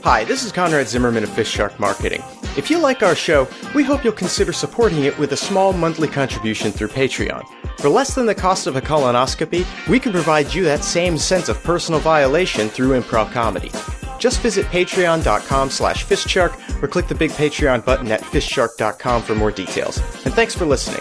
Hi, this is Conrad Zimmerman of FistShark Marketing. If you like our show, we hope you'll consider supporting it with a small monthly contribution through Patreon. For less than the cost of a colonoscopy, we can provide you that same sense of personal violation through improv comedy. Just visit patreon.com/FistShark or click the big Patreon button at fistshark.com for more details. And thanks for listening.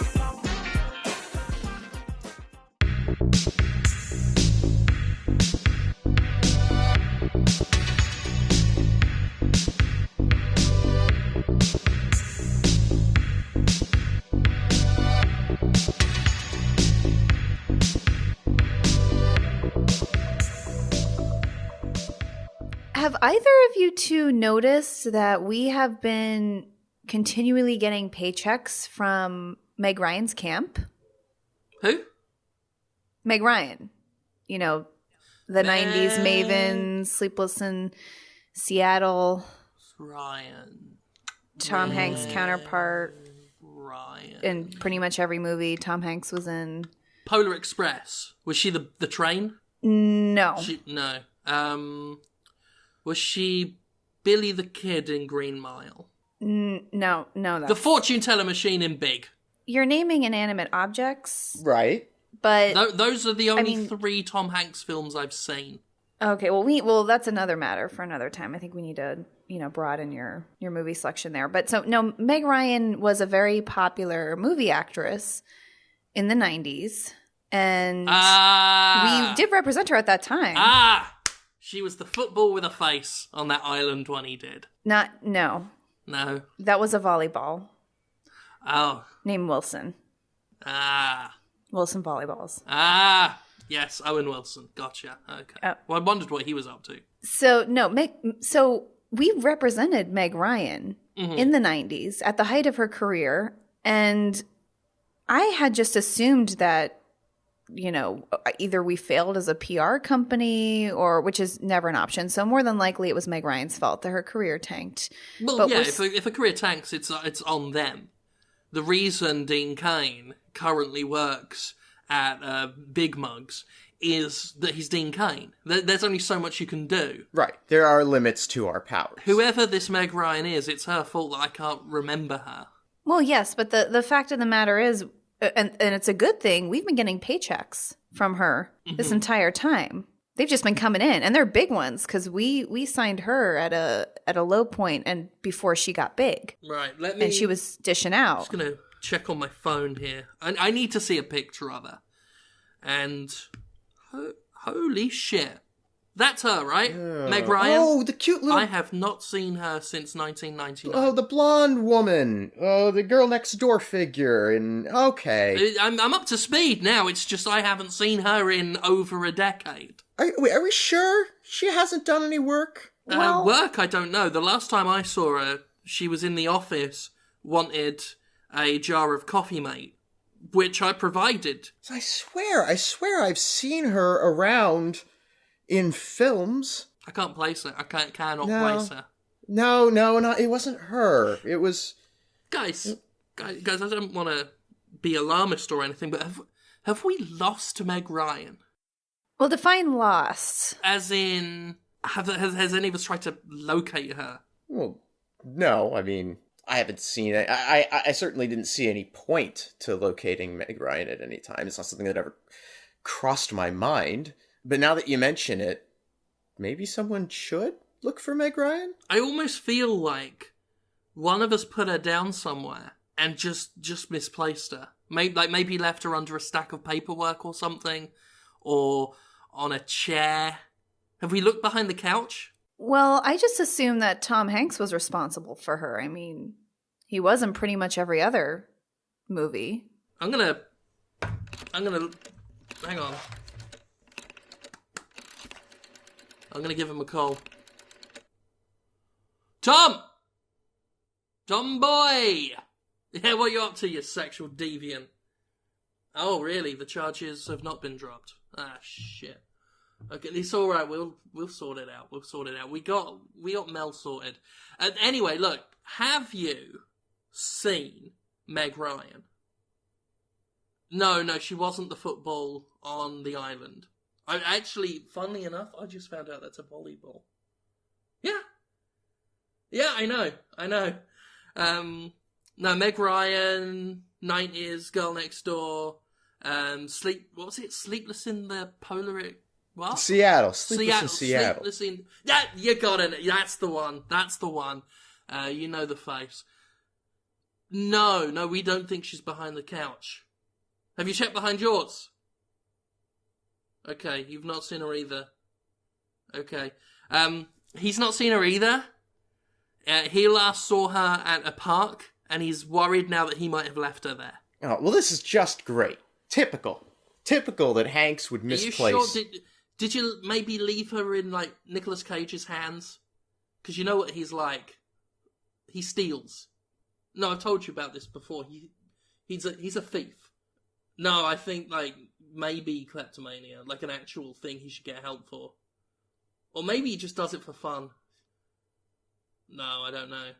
Have either of you two noticed that we have been continually getting paychecks from Meg Ryan's camp? Who? Meg Ryan. You know, the 90s Maven, Sleepless in Seattle. Ryan. Tom Hanks' counterpart. Ryan. In pretty much every movie Tom Hanks was in. Polar Express. Was she the train? No. No. Was she Billy the Kid in Green Mile? No. The fortune teller machine in Big. You're naming inanimate objects. Right. But those are the only three Tom Hanks films I've seen. Okay, well that's another matter for another time. I think we need to, broaden your movie selection there. But so no, Meg Ryan was a very popular movie actress in the 90s, and we did represent her at that time. She was the football with a face on that island one he did. No. No. That was a volleyball. Oh. Named Wilson. Wilson Volleyballs. Yes, Owen Wilson. Gotcha. Okay. Well, I wondered what he was up to. So we represented Meg Ryan in the 90s at the height of her career, and I had just assumed that, either we failed as a PR company which is never an option. So more than likely it was Meg Ryan's fault that her career tanked. Well, but yeah, if a career tanks, it's on them. The reason Dean Cain currently works at Big Mugs is that he's Dean Cain. There's only so much you can do. Right. There are limits to our powers. Whoever this Meg Ryan is, it's her fault that I can't remember her. Well, yes, but the fact of the matter is, and it's a good thing, we've been getting paychecks from her this entire time. They've just been coming in, and they're big ones because we signed her at a low point and before she got big. Right, and she was dishing out. I'm just gonna check on my phone here. I need to see a picture of her, and holy shit, that's her, right? Meg Ryan. Oh, the cute little. I have not seen her since 1999. Oh, the blonde woman. Oh, the girl next door figure. And okay, I'm up to speed now. It's just I haven't seen her in over a decade. Are we sure she hasn't done any work? Work, I don't know. The last time I saw her, she was in the office, wanted a jar of Coffee Mate, which I provided. I swear I've seen her around in films. I can't place her. I cannot place her. No, it wasn't her. It was... Guys, I don't want to be alarmist or anything, but have we lost Meg Ryan? Well, define lost. As in, has any of us tried to locate her? Well, no. I mean, I haven't seen it. I certainly didn't see any point to locating Meg Ryan at any time. It's not something that ever crossed my mind. But now that you mention it, maybe someone should look for Meg Ryan? I almost feel like one of us put her down somewhere and just misplaced her. Maybe left her under a stack of paperwork or something, or on a chair. Have we looked behind the couch? Well, I just assumed that Tom Hanks was responsible for her. I mean, he was in pretty much every other movie. I'm gonna hang on. I'm gonna give him a call. Tom boy! Yeah, what are you up to, you sexual deviant? Oh, really? The charges have not been dropped. Ah, shit. Okay, it's all right. We'll sort it out. We got Mel sorted. Anyway, look. Have you seen Meg Ryan? No, she wasn't the football on the island. I actually, funnily enough, I just found out that's a volleyball. Yeah. Yeah, I know. No, Meg Ryan, 90s, Girl Next Door, what was it? Sleepless in the Polar... What? Seattle. Sleepless in Seattle. Sleepless in... Yeah, you got it. That's the one. You know the face. No, we don't think she's behind the couch. Have you checked behind yours? Okay, you've not seen her either. Okay. He's not seen her either. He last saw her at a park, and he's worried now that he might have left her there. Oh, well, this is just great. Typical that Hanks would misplace. Are you sure? Did you maybe leave her in, like, Nicolas Cage's hands? Because you know what he's like. He steals. No, I've told you about this before. He's a thief. No, I think, like, maybe kleptomania, like an actual thing he should get help for. Or maybe he just does it for fun. No, I don't know.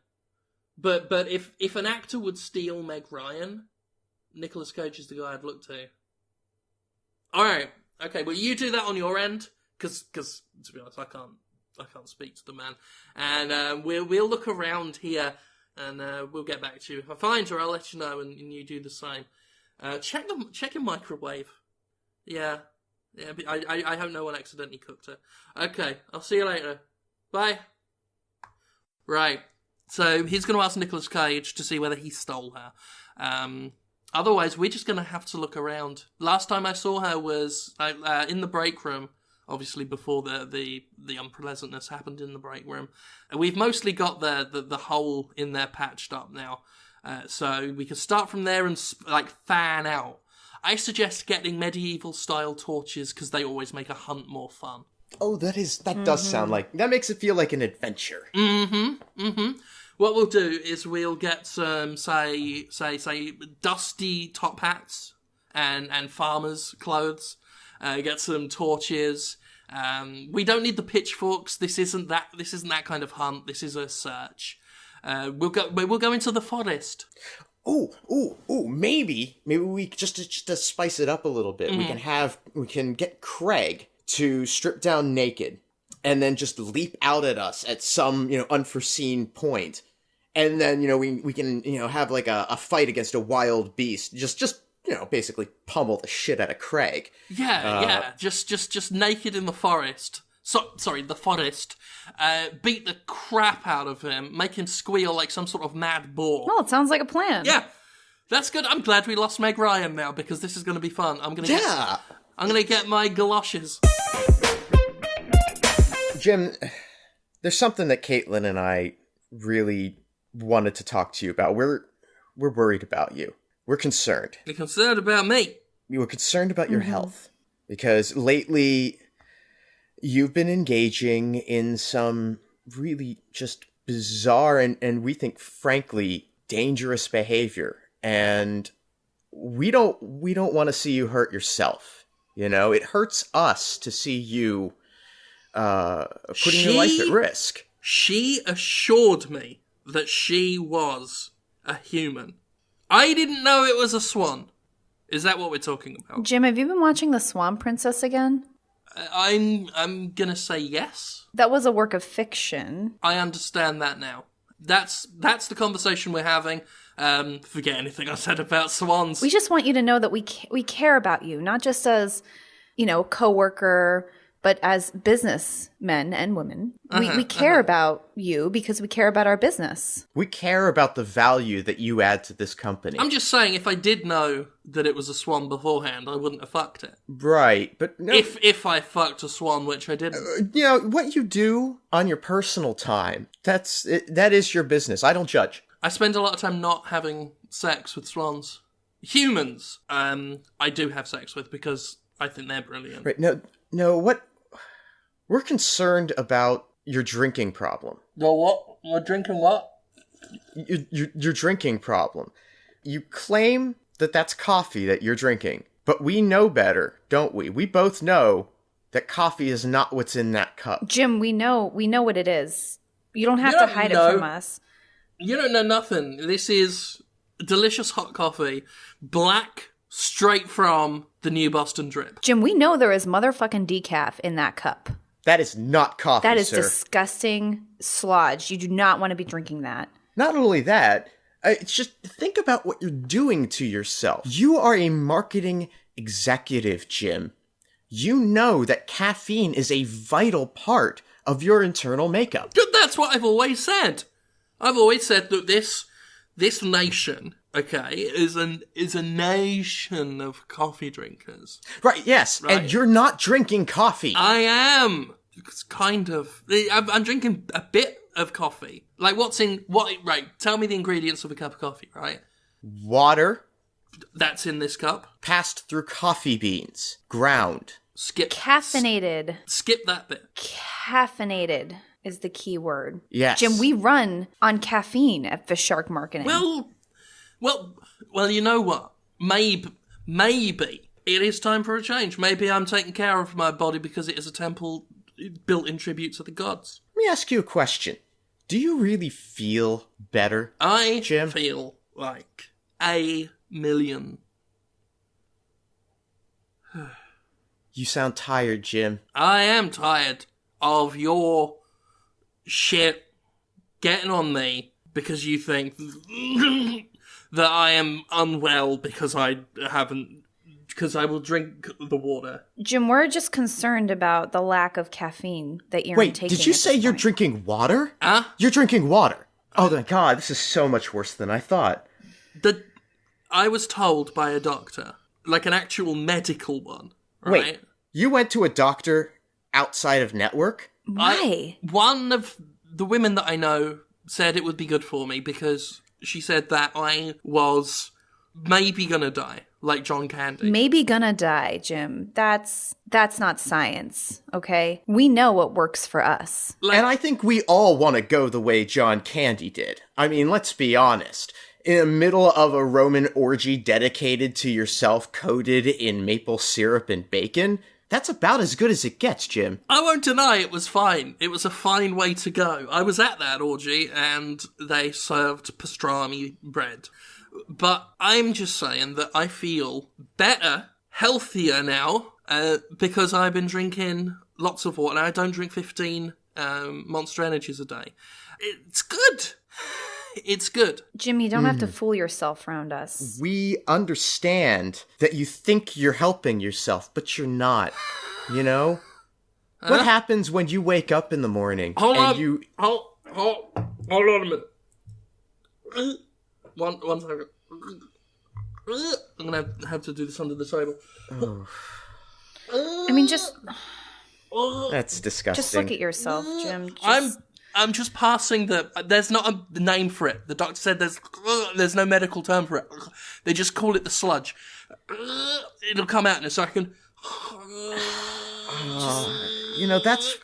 But if an actor would steal Meg Ryan, Nicolas Cage is the guy I'd look to. Alright, okay, well you do that on your end, because to be honest, I can't speak to the man. And we'll look around here, and we'll get back to you. If I find her, I'll let you know, and you do the same. Check your microwave. Yeah, I hope no one accidentally cooked her. Okay, I'll see you later. Bye. Right, so he's going to ask Nicolas Cage to see whether he stole her. Otherwise, we're just going to have to look around. Last time I saw her was in the break room, obviously before the unpleasantness happened in the break room. And we've mostly got the hole in there patched up now. So we can start from there and fan out. I suggest getting medieval-style torches because they always make a hunt more fun. Oh, that does sound like... That makes it feel like an adventure. What we'll do is we'll get some, say, dusty top hats and farmers' clothes. Get some torches. We don't need the pitchforks. This isn't that kind of hunt. This is a search. We'll go into the forest. Maybe we just to spice it up a little bit. We can get Craig to strip down naked and then just leap out at us at some, unforeseen point. And then, we can, have like a fight against a wild beast. Just basically pummel the shit out of Craig. Yeah. Just naked in the forest. The forest. Beat the crap out of him. Make him squeal like some sort of mad boar. Well, it sounds like a plan. Yeah. That's good. I'm glad we lost Meg Ryan now because this is going to be fun. I'm going to get my galoshes. Jim, there's something that Caitlin and I really wanted to talk to you about. We're worried about you. We're concerned. You're concerned about me? We were concerned about your health. Because lately, you've been engaging in some really just bizarre and we think, frankly, dangerous behavior. And we don't want to see you hurt yourself. It hurts us to see you putting your life at risk. She assured me that she was a human. I didn't know it was a swan. Is that what we're talking about? Jim, have you been watching The Swan Princess again? I'm gonna say yes. That was a work of fiction. I understand that now. That's the conversation we're having. Forget anything I said about swans. We just want you to know that we care about you, not just as, coworker, but as businessmen and women. We care about you because we care about our business. We care about the value that you add to this company. I'm just saying, if I did know that it was a swan beforehand, I wouldn't have fucked it. Right, but no. If I fucked a swan, which I didn't. What you do on your personal time, that is your business. I don't judge. I spend a lot of time not having sex with swans. Humans, I do have sex with because I think they're brilliant. Right, no, what... We're concerned about your drinking problem. Your what? You're drinking what? Your drinking problem. You claim that that's coffee that you're drinking, but we know better, don't we? We both know that coffee is not what's in that cup. Jim, we know what it is. You don't have to hide it from us. You don't know nothing. This is delicious hot coffee, black, straight from the New Boston Drip. Jim, we know there is motherfucking decaf in that cup. That is not coffee, That is sir. disgusting sludge. You do not want to be drinking that. Not only that, it's just think about what you're doing to yourself. You are a marketing executive, Jim. You know that caffeine is a vital part of your internal makeup. That's what I've always said. I've always said that this nation, okay, is a nation of coffee drinkers. Right, yes, Right. and you're not drinking coffee. I am. It's kind of. I'm drinking a bit of coffee. Like, right, tell me the ingredients of a cup of coffee, right? Water That's in this cup. passed through coffee beans, ground. Skip. Caffeinated. Skip that bit. Caffeinated is the key word. Yes. Jim, we run on caffeine at FistShark Marketing. Well, you know what? Maybe it is time for a change. Maybe I'm taking care of my body because it is a temple built in tribute to the gods. Let me ask you a question. Do you really feel better? I Jim? feel like a million. You sound tired, Jim. I am tired of your shit getting on me because you think that I am unwell because I will drink the water. Jim, we're just concerned about the lack of caffeine that you're Wait, taking. did you at say this you're point. drinking water? Huh? You're drinking water. Oh my god, this is so much worse than I thought. I was told by a doctor, like an actual medical one, right? Wait, you went to a doctor outside of network? Why? One of the women that I know said it would be good for me because she said that I was maybe gonna die, like John Candy. Maybe gonna die, Jim. That's not science, okay? We know what works for us. And I think we all want to go the way John Candy did. I mean, let's be honest. In the middle of a Roman orgy dedicated to yourself coated in maple syrup and bacon, that's about as good as it gets, Jim. I won't deny it was fine. It was a fine way to go. I was at that orgy and they served pastrami bread. But I'm just saying that I feel better, healthier now, because I've been drinking lots of water. I don't drink 15 Monster Energies a day. It's good. It's good. Jim, you don't have to fool yourself around us. We understand that you think you're helping yourself, but you're not. You know? What happens when you wake up in the morning Hold and on. you... Hold on a minute. One second. I'm gonna have to do this under the table. I mean, just That's disgusting. just look at yourself, Jim. Just, I'm just passing there's not a name for it. The doctor said there's no medical term for it. They just call it the sludge. It'll come out in a second. You know, that's...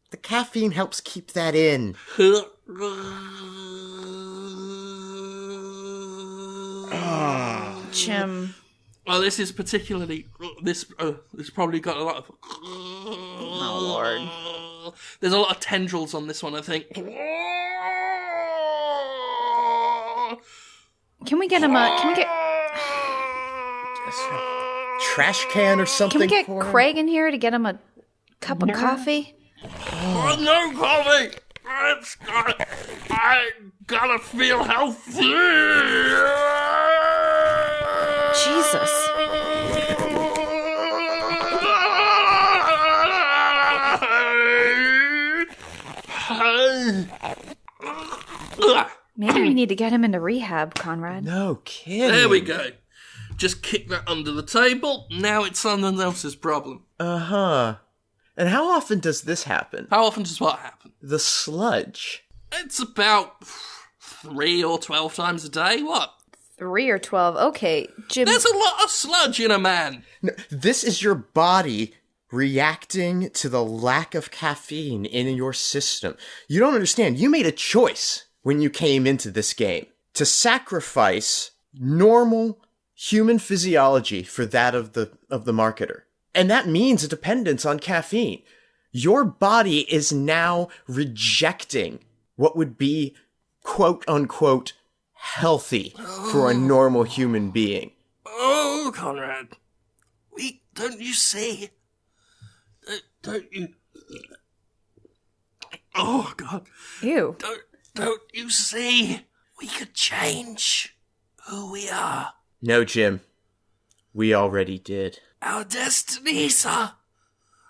The caffeine helps keep that in. Jim. Well, this is particularly this probably got a lot of. Oh, Lord. There's a lot of tendrils on this one, I think. Can we get him a? Can we get? Trash can or something Can we get for him? Craig in here to get him a cup of coffee? No coffee. I gotta feel healthy. Jesus. Maybe we need to get him into rehab, Conrad. No kidding. There we go. Just kick that under the table. Now it's someone else's problem. Uh-huh. And how often does this happen? How often does what happen? The sludge. It's about 3 or 12 times a day. What? 3 or 12. Okay, Jim. There's a lot of sludge in a man. No, this is your body reacting to the lack of caffeine in your system. You don't understand. You made a choice when you came into this game to sacrifice normal human physiology for that of the marketer. And that means a dependence on caffeine. Your body is now rejecting what would be quote unquote healthy for a normal human being. Oh, Conrad. Don't you see? Don't you? God. Ew. Don't you see? We could change who we are. No, Jim. We already did. Our destinies are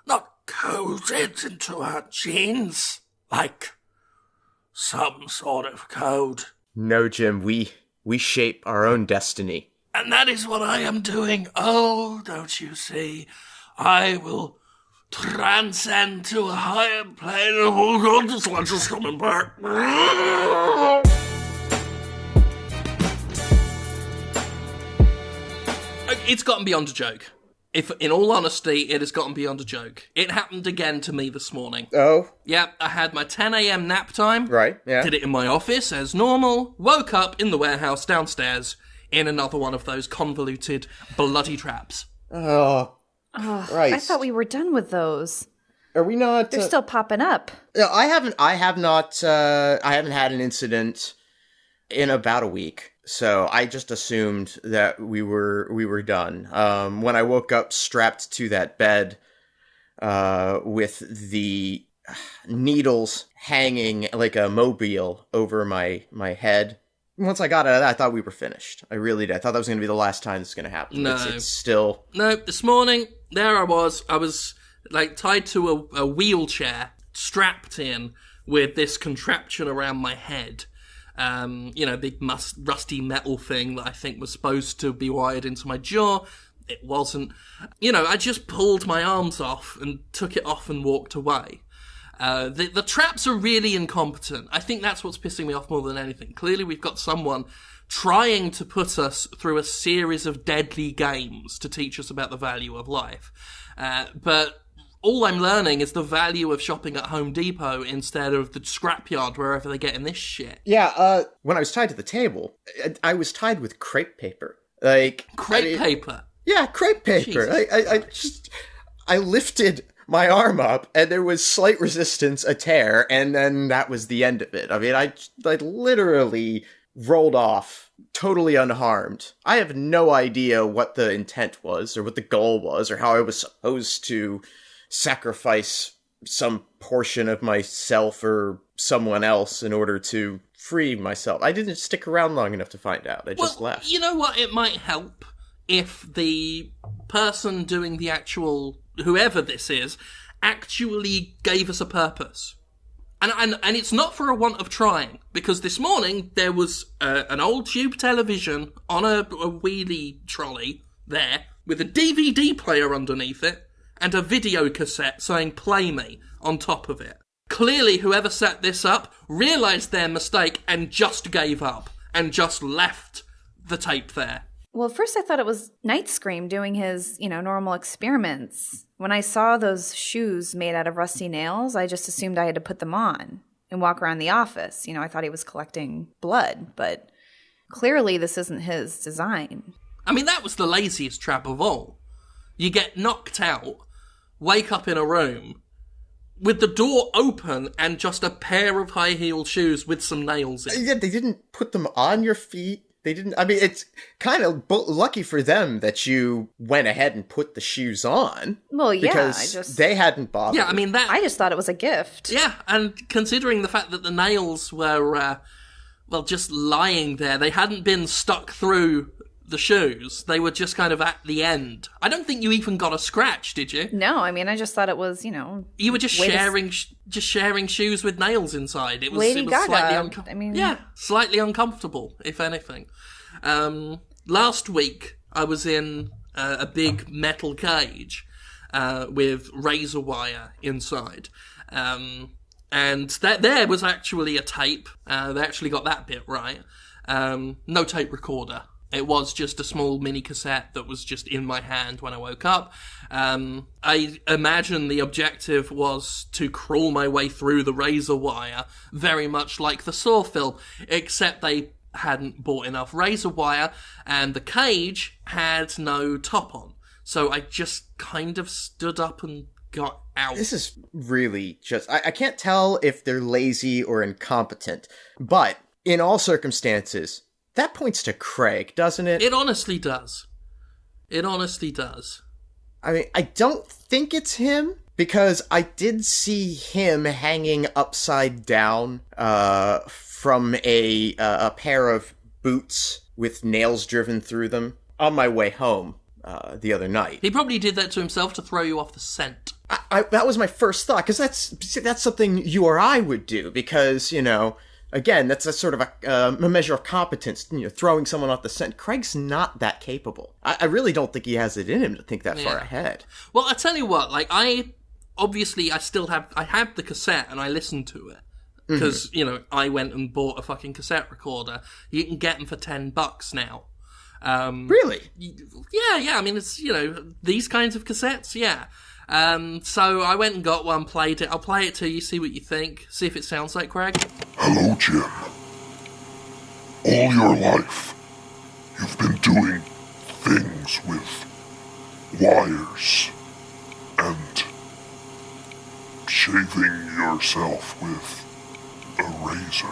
not coded into our genes like some sort of code. No, Jim. We shape our own destiny. And that is what I am doing. Oh, don't you see? I will transcend to a higher plane. Oh, God, this lunch is coming back. It's gotten beyond a joke. If, in all honesty, it has gotten beyond a joke. It happened again to me this morning. Oh? Yeah, I had my 10 a.m. nap time. Right, yeah. Did it in my office as normal. Woke up in the warehouse downstairs in another one of those convoluted, bloody traps. Oh, right. I thought we were done with those. Are we not? They're still popping up. No, I haven't had an incident in about a week. So I just assumed that we were done. When I woke up strapped to that bed, with the needles hanging like a mobile over my head. Once I got out of that, I thought we were finished. I really did. I thought that was going to be the last time this is going to happen. No. It's still... No, this morning, there I was, like, tied to a wheelchair, strapped in with this contraption around my head. Big rusty metal thing that I think was supposed to be wired into my jaw. It wasn't. I just pulled my arms off and took it off and walked away. The traps are really incompetent. I think that's what's pissing me off more than anything. Clearly we've got someone trying to put us through a series of deadly games to teach us about the value of life. But all I'm learning is the value of shopping at Home Depot instead of the scrapyard wherever they get in this shit. Yeah, when I was tied to the table, I was tied with crepe paper. Paper? Yeah, crepe paper. I lifted my arm up, and there was slight resistance, a tear, and then that was the end of it. I mean, I literally rolled off, totally unharmed. I have no idea what the intent was, or what the goal was, or how I was supposed to sacrifice some portion of myself or someone else in order to free myself. I didn't stick around long enough to find out. I just left. You know what? It might help if the person doing the actual... whoever this is, actually gave us a purpose. And it's not for a want of trying, because this morning there was an old tube television on a wheelie trolley there, with a DVD player underneath it, and a video cassette saying "Play Me" on top of it. Clearly whoever set this up realised their mistake and just gave up, and just left the tape there. Well, at first I thought it was Night Scream doing his, normal experiments. When I saw those shoes made out of rusty nails, I just assumed I had to put them on and walk around the office. I thought he was collecting blood, but clearly this isn't his design. I mean, that was the laziest trap of all. You get knocked out, wake up in a room, with the door open and just a pair of high-heeled shoes with some nails in. Yeah, they didn't put them on your feet. They didn't. I mean, it's kind of lucky for them that you went ahead and put the shoes on. Well, yeah, because they hadn't bothered. Yeah, I mean that. I just thought it was a gift. Yeah, and considering the fact that the nails were, just lying there, they hadn't been stuck through the shoes. They were just kind of at the end. I don't think you even got a scratch, did you? No, I mean, I just thought it was, You were just sharing shoes with nails inside. It was, Lady Gaga. Slightly uncomfortable. Slightly uncomfortable, if anything. Last week, I was in a big metal cage with razor wire inside. And that there was actually a tape. They actually got that bit right. No tape recorder. It was just a small mini cassette that was just in my hand when I woke up. I imagine the objective was to crawl my way through the razor wire, very much like the Saw film, except they hadn't bought enough razor wire, and the cage had no top on. So I just kind of stood up and got out. This is really just... I can't tell if they're lazy or incompetent, but in all circumstances... that points to Craig, doesn't it? It honestly does. It honestly does. I mean, I don't think it's him, because I did see him hanging upside down from a pair of boots with nails driven through them on my way home the other night. He probably did that to himself to throw you off the scent. That was my first thought, because that's something you or I would do, because, you know, again, that's a sort of a measure of competence, you know, throwing someone off the scent. Craig's not that capable. I really don't think he has it in him to think that far ahead. Well, I tell you what, like, I have the cassette and I listened to it. Because, you know, I went and bought a fucking cassette recorder. You can get them for $10 now. Really? Yeah, I mean, it's, you know, these kinds of cassettes, yeah. So I went and got one, played it. I'll play it to you, see what you think, see if it sounds like Craig. Hello, Jim. All your life, you've been doing things with wires and shaving yourself with a razor.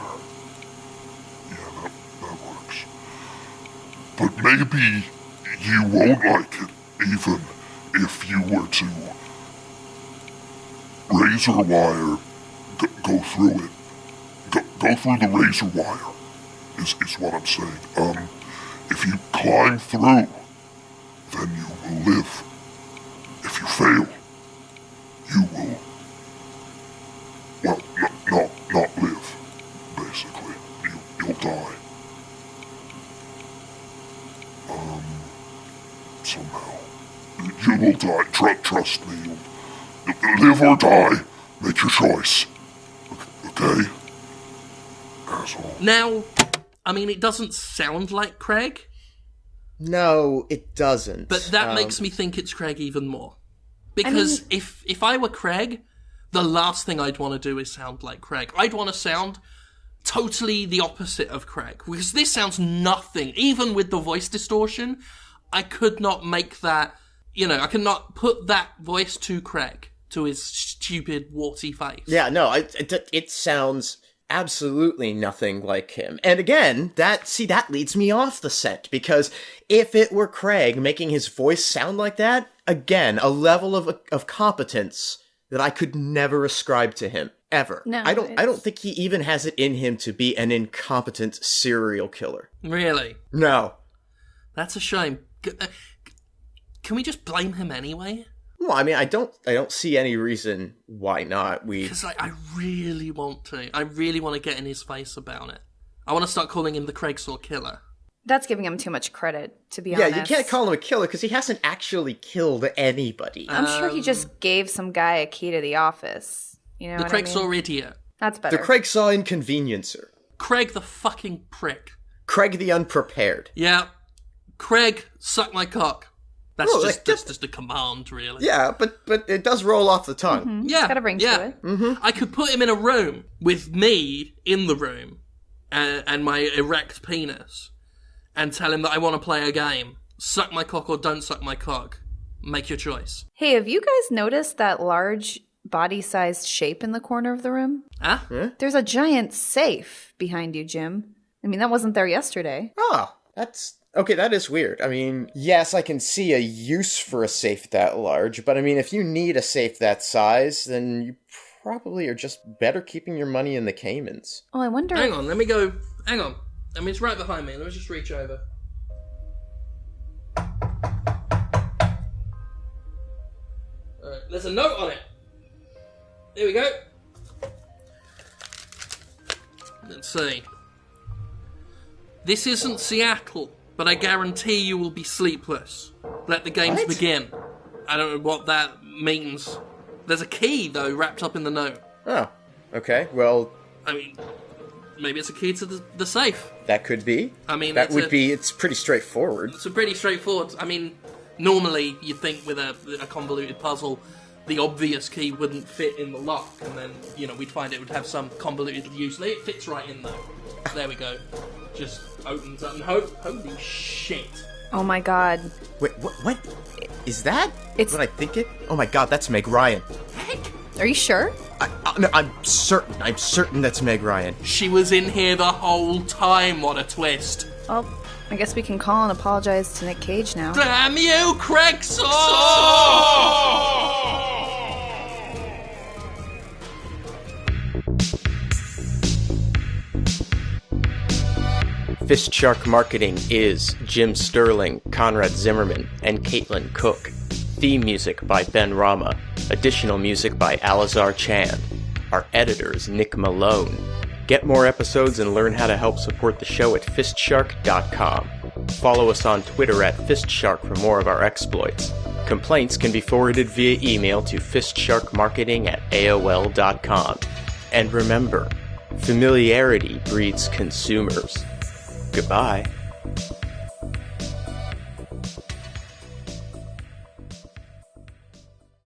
Yeah, that works. But maybe you won't like it, even if you were to razor wire, go through it. Go through the razor wire, is what I'm saying. If you climb through, then you will live. If you fail, you will, well, not live, basically. You'll die. Somehow. You will die. Trust me. You'll live or die. Make your choice. Okay? Asshole. Now, I mean, it doesn't sound like Craig. No, it doesn't. But that makes me think it's Craig even more. Because if I were Craig, the last thing I'd want to do is sound like Craig. I'd want to sound totally the opposite of Craig. Because this sounds nothing. Even with the voice distortion, I could not make that, you know, I could not put that voice to Craig, to his stupid, warty face. Yeah, no, it sounds absolutely nothing like him. And again, that leads me off the scent, because if it were Craig making his voice sound like that, again, a level of competence that I could never ascribe to him, ever. No, I don't think he even has it in him to be an incompetent serial killer. Really? No. That's a shame. Can we just blame him anyway? Well, I mean, I don't see any reason why not. Because I really want to. I really want to get in his face about it. I want to start calling him the Craigsaw Killer. That's giving him too much credit, to be honest. Yeah, you can't call him a killer because he hasn't actually killed anybody. I'm sure he just gave some guy a key to the office. You know the what I Craigsaw mean? Idiot. That's better. The Craigsaw Inconveniencer. Craig the fucking prick. Craig the Unprepared. Yeah. Craig, suck my cock. That's just a command, really. Yeah, but it does roll off the tongue. Mm-hmm. Yeah, got to bring to it. Mm-hmm. I could put him in a room with me in the room and my erect penis and tell him that I want to play a game. Suck my cock or don't suck my cock. Make your choice. Hey, have you guys noticed that large body-sized shape in the corner of the room? Huh? Yeah? There's a giant safe behind you, Jim. I mean, that wasn't there yesterday. Oh, that's... Okay, that is weird. I mean, yes, I can see a use for a safe that large, but I mean, if you need a safe that size, then you probably are just better keeping your money in the Caymans. Oh, I wonder... Hang on, let me go... Hang on. I mean, it's right behind me. Let me just reach over. Alright, there's a note on it. Here we go. Let's see. This isn't Seattle, but I guarantee you will be sleepless. Let the games begin. I don't know what that means. There's a key, though, wrapped up in the note. Oh, okay, well... I mean, maybe it's a key to the safe. That could be. I mean, it's pretty straightforward. It's a pretty straightforward... I mean, normally you'd think with a convoluted puzzle, the obvious key wouldn't fit in the lock, and then, you know, we'd find it would have some convoluted use. It fits right in, though. There we go. Just opens up and holy shit. Oh my god. Wait, what? Is that It's... what I think it? Oh my god, that's Meg Ryan. Heck? Are you sure? No, I'm certain that's Meg Ryan. She was in here the whole time, what a twist. Well, I guess we can call and apologize to Nick Cage now. Damn you, Craigsaw! FistShark Marketing is Jim Sterling, Conrad Zimmerman, and Caitlin Cook. Theme music by Ben Rama. Additional music by Alazar Chand. Our editor is Nick Malone. Get more episodes and learn how to help support the show at FistShark.com. Follow us on Twitter at FistShark for more of our exploits. Complaints can be forwarded via email to fistsharkmarketing@aol.com. And remember, familiarity breeds consumers. Goodbye.